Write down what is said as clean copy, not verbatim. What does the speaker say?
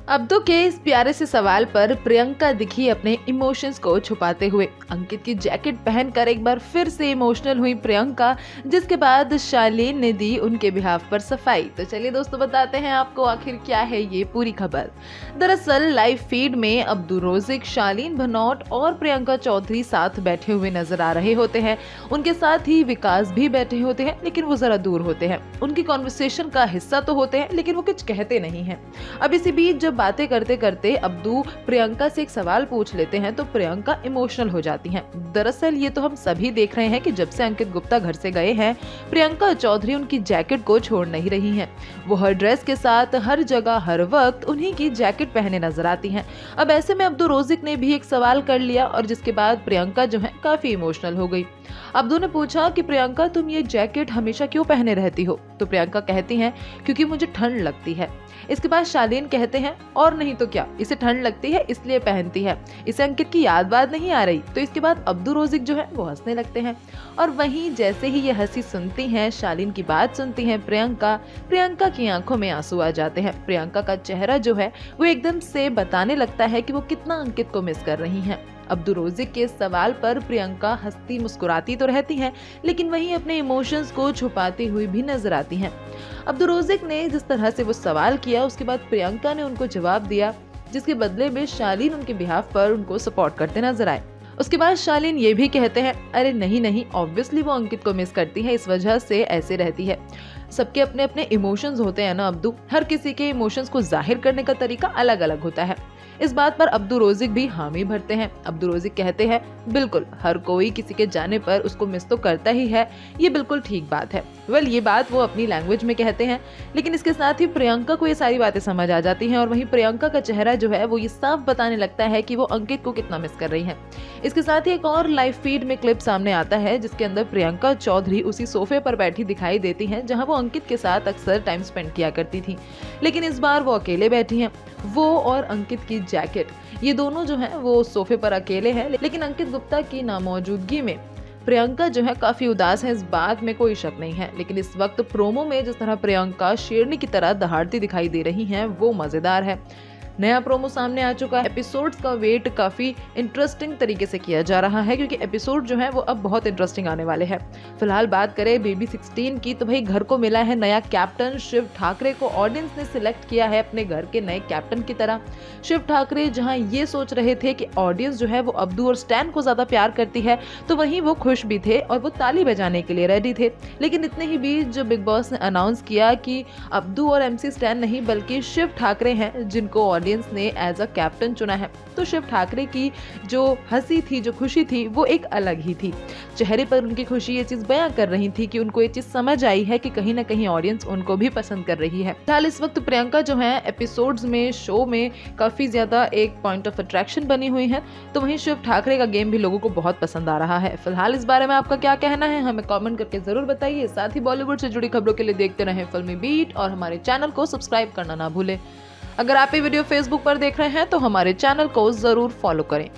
Abdu के इस प्यारे से सवाल पर प्रियंका दिखी अपने इमोशंस को छुपाते हुए। अंकित की जैकेट पहनकर एक बार फिर से इमोशनल हुई प्रियंका, जिसके बाद शालीन ने दी उनके बिहाफ पर सफाई। तो चलिए दोस्तों, बताते हैं आपको आखिर क्या है ये पूरी खबर। दरअसल लाइव फीड में अब्दू रोजिक, शालीन भनोट और प्रियंका चौधरी साथ बैठे हुए नजर आ रहे होते हैं। उनके साथ ही विकास भी बैठे होते हैं, लेकिन वो जरा दूर होते हैं। उनकी कॉन्वर्सेशन का हिस्सा तो होते हैं, लेकिन वो कुछ कहते नहीं हैं। अब इसी बीच जब बातें करते करते अब्दू प्रियंका से एक सवाल पूछ लेते हैं तो प्रियंका इमोशनल हो जाती हैं। दरअसल ये तो हम सभी देख रहे हैं कि जब से अंकित गुप्ता घर से गए हैं, प्रियंका चौधरी उनकी जैकेट को छोड़ नहीं रही हैं। वो हर ड्रेस के साथ हर जगह हर वक्त उन्हीं की जैकेट पहने नजर आती हैं। अब ऐसे में अब्दू रोजिक ने भी एक सवाल कर लिया और जिसके बाद प्रियंका जो है काफी इमोशनल हो गई। अब्दू ने पूछा कि प्रियंका, तुम ये जैकेट हमेशा क्यों पहने रहती हो? तो प्रियंका कहती हैं, क्योंकि मुझे ठंड लगती है। इसके बाद शालीन कहते हैं, और नहीं तो क्या, इसे ठंड लगती है इसलिए पहनती है, इसे अंकित की याद बात नहीं आ रही। तो इसके बाद अब्दू रोजिक जो है वो हंसने लगते हैं। और वहीं जैसे ही ये हंसी सुनती हैं, शालीन की बात सुनती हैं प्रियंका की आंखों में आंसू आ जाते हैं। प्रियंका का चेहरा जो है वो एकदम से बताने लगता है कि वो कितना अंकित को मिस कर रही हैं। अब्दू रोजिक के सवाल पर प्रियंका हंसती मुस्कुराती तो रहती हैं, लेकिन वहीं अपने इमोशंस को छुपाती हुई भी नजर आती हैं। अब्दू रोजिक ने जिस तरह से वो सवाल किया, उसके बाद प्रियंका ने उनको जवाब दिया, जिसके बदले में शालीन उनके बिहाफ पर उनको सपोर्ट करते नजर आए। उसके बाद शालीन ये भी कहते हैं, अरे नहीं, ऑब्वियसली वो अंकित को मिस करती है, इस वजह से ऐसे रहती है। सबके अपने अपने इमोशंस होते हैं ना अब्दू, हर किसी के इमोशंस को जाहिर करने का तरीका अलग अलग होता है। इस बात पर अब्दू रोजिक भी हामी भरते हैं। अब्दू रोजिक कहते हैं, बिल्कुल, हर कोई किसी के जाने पर उसको मिस तो करता ही है, ये बिल्कुल ठीक बात है। ये बात वो अपनी लैंग्वेज में कहते हैं, लेकिन इसके साथ ही प्रियंका को ये सारी बातें समझ आ जाती हैं और वहीं प्रियंका का चेहरा जो है वो ये साफ बताने लगता है कि वो अंकित को कितना मिस कर रही है। इसके साथ ही एक और लाइव फीड में क्लिप सामने आता है, जिसके अंदर प्रियंका चौधरी उसी सोफे पर बैठी दिखाई देती हैं जहां वो अंकित के साथ अक्सर टाइम स्पेंड किया करती थी, लेकिन इस बार वो अकेले बैठी हैं। वो और अंकित की जैकेट, ये दोनों जो हैं वो सोफे पर अकेले हैं, लेकिन अंकित गुप्ता की नामौजूदगी में प्रियंका जो है काफी उदास है, इस बात में कोई शक नहीं है। लेकिन इस वक्त प्रोमो में जिस तरह प्रियंका शेरनी की तरह दहाड़ती दिखाई दे रही हैं, वो मजेदार है। नया प्रोमो सामने आ चुका है। एपिसोड्स का वेट काफी इंटरेस्टिंग तरीके से किया जा रहा है, क्योंकि एपिसोड जो है वो अब बहुत इंटरेस्टिंग आने वाले हैं। फिलहाल बात करें बेबी 16 की, तो भाई घर को मिला है नया कैप्टन। शिव ठाकरे को ऑडियंस ने सिलेक्ट किया है अपने घर के नए कैप्टन की तरह। शिव ठाकरे जहां ये सोच रहे थे कि ऑडियंस जो है वो अब्दू और स्टैन को ज्यादा प्यार करती है, तो वहीं वो खुश भी थे और वो ताली बजाने के लिए रेडी थे। लेकिन इतने ही बीच जो बिग बॉस ने अनाउंस किया कि अब्दू और MC स्टैन नहीं बल्कि शिव ठाकरे हैं जिनको ऑडियंस ने एज अ कैप्टन चुना है, तो शिव ठाकरे की जो हंसी थी, जो खुशी थी, वो एक अलग ही थी। चेहरे पर उनकी खुशी ये चीज बयां कर रही थी कि उनको ये चीज समझ आई है कि कहीं ना कहीं ऑडियंस उनको भी पसंद कर रही है। फिलहाल इस वक्त प्रियंका जो है एपिसोड्स में, शो में काफी ज्यादा एक पॉइंट ऑफ अट्रैक्शन बनी हुई है, तो वहीं शिव ठाकरे का गेम भी लोगों को बहुत पसंद आ रहा है। फिलहाल इस बारे में आपका क्या कहना है, हमें कमेंट करके जरूर बताइए। साथ ही बॉलीवुड से जुड़ी खबरों के लिए देखते रहें फिल्मी बीट और हमारे चैनल को सब्सक्राइब करना ना भूलें। अगर आप ये वीडियो फेसबुक पर देख रहे हैं तो हमारे चैनल को जरूर फॉलो करें।